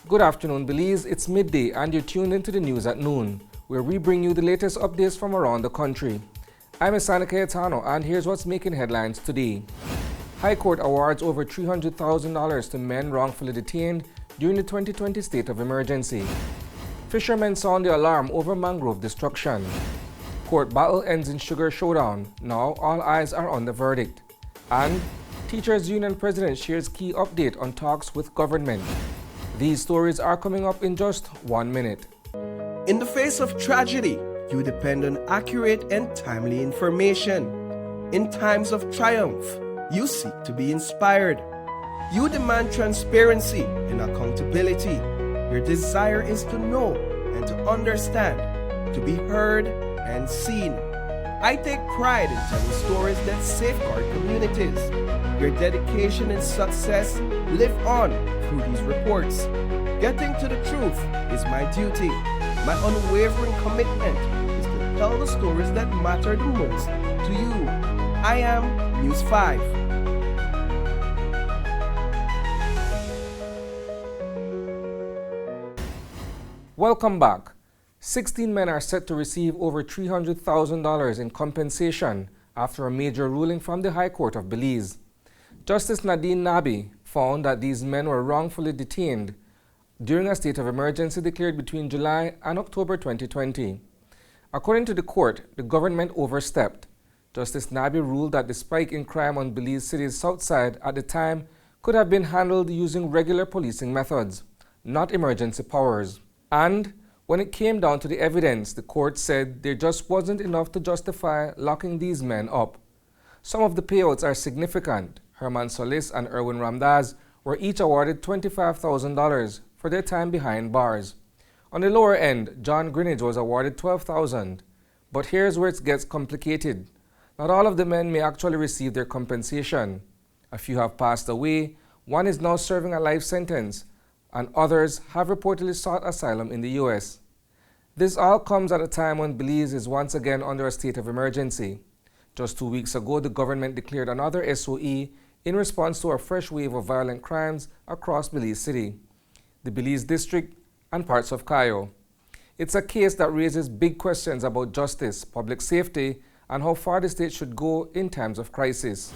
Good afternoon, Belize. It's midday and you're tuned into the news at noon, where we bring you the latest updates from around the country. I'm Isana Cayetano and here's what's making headlines today. High Court awards over $300,000 to men wrongfully detained during the 2020 state of emergency. Fishermen sound the alarm over mangrove destruction. Court battle ends in sugar showdown. Now all eyes are on the verdict. And Teachers Union President shares key update on talks with government. These stories are coming up in just 1 minute. In the face of tragedy, you depend on accurate and timely information. In times of triumph, you seek to be inspired. You demand transparency and accountability. Your desire is to know and to understand, to be heard and seen. I take pride in telling stories that safeguard communities. Your dedication and success live on through these reports. Getting to the truth is my duty. My unwavering commitment is to tell the stories that matter the most to you. I am News 5. Welcome back. 16 men are set to receive over $300,000 in compensation after a major ruling from the High Court of Belize. Justice Nadine Nabi found that these men were wrongfully detained during a state of emergency declared between July and October 2020. According to the court, the government overstepped. Justice Nabi ruled that the spike in crime on Belize City's south side at the time could have been handled using regular policing methods, not emergency powers. And when it came down to the evidence, the court said there just wasn't enough to justify locking these men up. Some of the payouts are significant. Herman Solis and Erwin Ramdaz were each awarded $25,000 for their time behind bars. On the lower end, John Greenidge was awarded $12,000. But here's where it gets complicated. Not all of the men may actually receive their compensation. A few have passed away, one is now serving a life sentence, and others have reportedly sought asylum in the U.S. This all comes at a time when Belize is once again under a state of emergency. Just 2 weeks ago, the government declared another SOE in response to a fresh wave of violent crimes across Belize City, the Belize District, and parts of Cayo. It's a case that raises big questions about justice, public safety, and how far the state should go in times of crisis.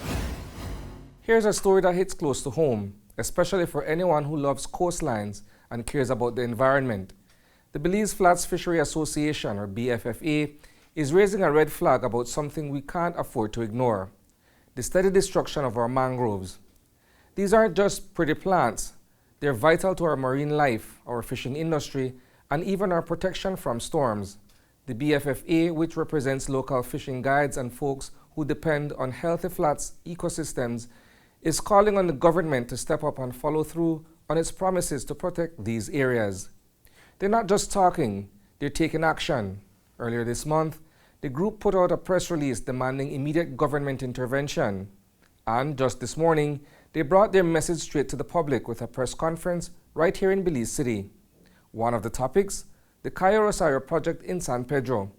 Here's a story that hits close to home, especially for anyone who loves coastlines and cares about the environment. The Belize Flats Fishery Association, or BFFA, is raising a red flag about something we can't afford to ignore: the steady destruction of our mangroves. These aren't just pretty plants. They're vital to our marine life, our fishing industry, and even our protection from storms. The BFFA, which represents local fishing guides and folks who depend on healthy flats ecosystems, is calling on the government to step up and follow through on its promises to protect these areas. They're not just talking, they're taking action. Earlier this month, the group put out a press release demanding immediate government intervention. And just this morning, they brought their message straight to the public with a press conference right here in Belize City. One of the topics, the Cayo Rosario project in San Pedro.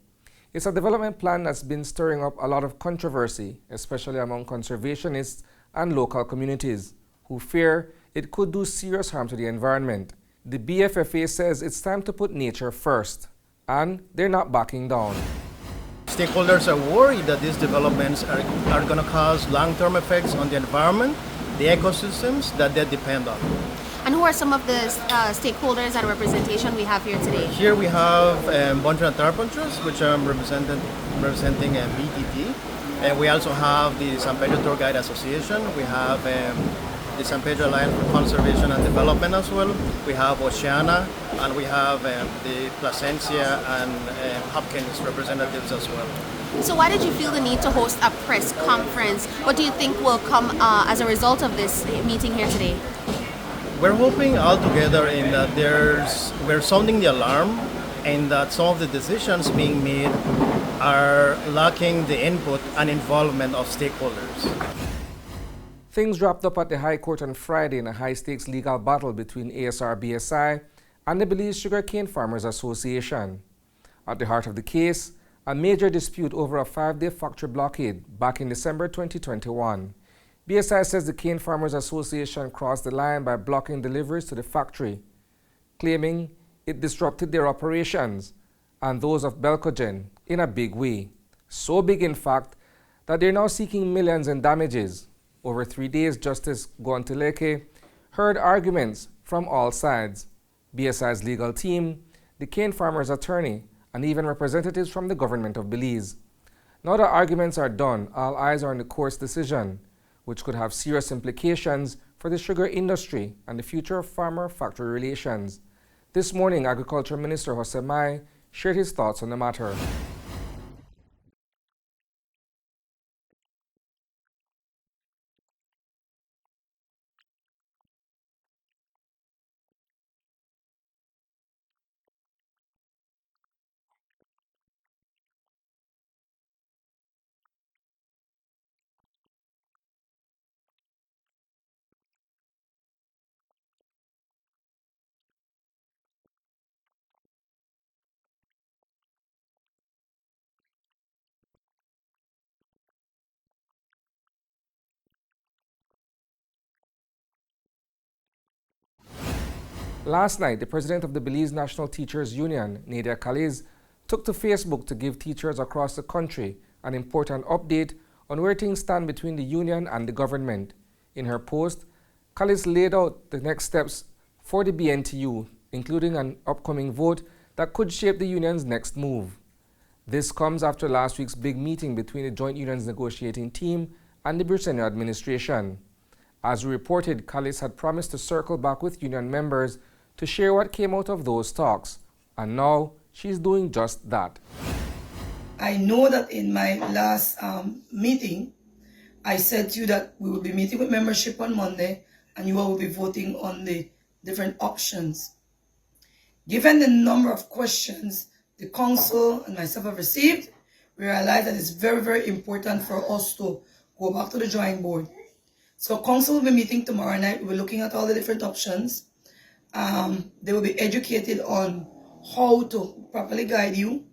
It's a development plan that's been stirring up a lot of controversy, especially among conservationists and local communities, who fear it could do serious harm to the environment. The BFFA says it's time to put nature first, and they're not backing down. Stakeholders are worried that these developments are going to cause long-term effects on the environment, the ecosystems that they depend on. And who are some of the stakeholders and representation we have here today? Here we have Bontra and Tarpuntrus, which I'm representing BTT. And we also have the San Pedro Tour Guide Association. We have the San Pedro Alliance for Conservation and Development as well. We have Oceana, and we have the Placencia and Hopkins representatives as well. So why did you feel the need to host a press conference? What do you think will come as a result of this meeting here today? We're hoping all together in that we're sounding the alarm and that some of the decisions being made are lacking the input and involvement of stakeholders. Things wrapped up at the High Court on Friday in a high-stakes legal battle between ASR-BSI and the Belize Sugarcane Farmers Association. At the heart of the case, a major dispute over a 5-day factory blockade back in December 2021. BSI says the Cane Farmers Association crossed the line by blocking deliveries to the factory. claiming it disrupted their operations and those of Belcogen in a big way. So big, in fact, that they're now seeking millions in damages. Over 3 days, Justice Guanteleke heard arguments from all sides: BSI's legal team, the cane farmers' attorney, and even representatives from the government of Belize. Now the arguments are done, all eyes are on the court's decision, which could have serious implications for the sugar industry and the future of farmer-factory relations. This morning, Agriculture Minister Jose Mai shared his thoughts on the matter. Last night, the president of the Belize National Teachers Union, Nadia Khalez, took to Facebook to give teachers across the country an important update on where things stand between the union and the government. In her post, Khalez laid out the next steps for the BNTU, including an upcoming vote that could shape the union's next move. This comes after last week's big meeting between the joint union's negotiating team and the Briceño administration. As we reported, Khalez had promised to circle back with union members to share what came out of those talks, and now she's doing just that. I know that in my last meeting, I said to you that we will be meeting with membership on Monday and you all will be voting on the different options. Given the number of questions the council and myself have received, we realize that it's very, very important for us to go back to the drawing board. So council will be meeting tomorrow night. We'll be looking at all the different options. They will be educated on how to properly guide you.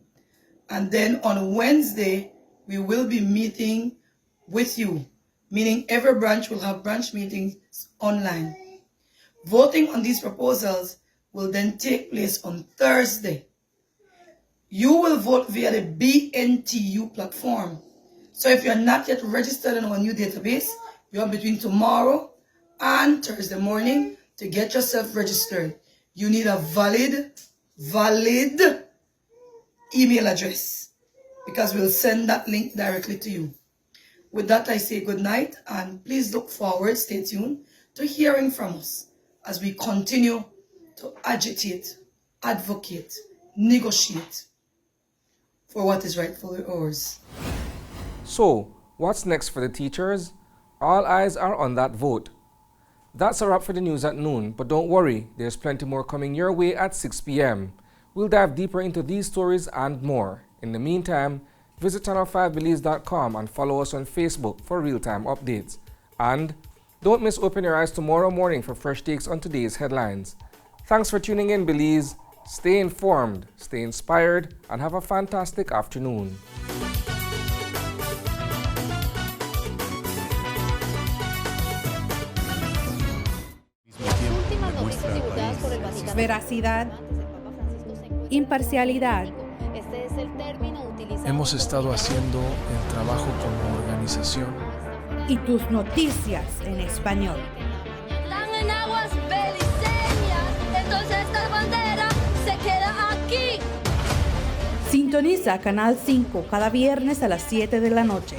And then on Wednesday, we will be meeting with you, meaning every branch will have branch meetings online. Voting on these proposals will then take place on Thursday. You will vote via the BNTU platform. So if you're not yet registered in our new database, you have between tomorrow and Thursday morning to get yourself registered. You need a valid email address because we'll send that link directly to you. With that, I say good night and please look forward, stay tuned to hearing from us as we continue to agitate, advocate, negotiate for what is rightfully ours. So, what's next for the teachers? All eyes are on that vote. That's a wrap for the news at noon, but don't worry, there's plenty more coming your way at 6 p.m. We'll dive deeper into these stories and more. In the meantime, visit channel5belize.com and follow us on Facebook for real-time updates. And don't miss Open Your Eyes tomorrow morning for fresh takes on today's headlines. Thanks for tuning in, Belize. Stay informed, stay inspired, and have a fantastic afternoon. Veracidad, imparcialidad. Hemos estado haciendo el trabajo como organización. Y tus noticias en español. Están en aguas beliceñas, entonces esta bandera se queda aquí. Sintoniza Canal 5 cada viernes a las 7 de la noche.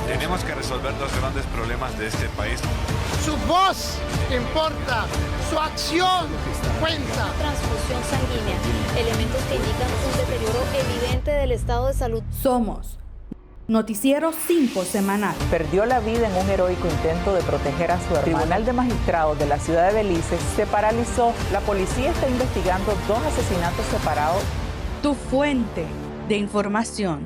Tenemos que resolver los grandes problemas de este país. Su voz importa, su acción cuenta. Transfusión sanguínea, elementos que indican un deterioro evidente del estado de salud. Somos Noticiero 5 Semanal. Perdió la vida en un heroico intento de proteger a su hermano. El Tribunal de Magistrados de la ciudad de Belice se paralizó. La policía está investigando 2 asesinatos separados. Tu fuente de información.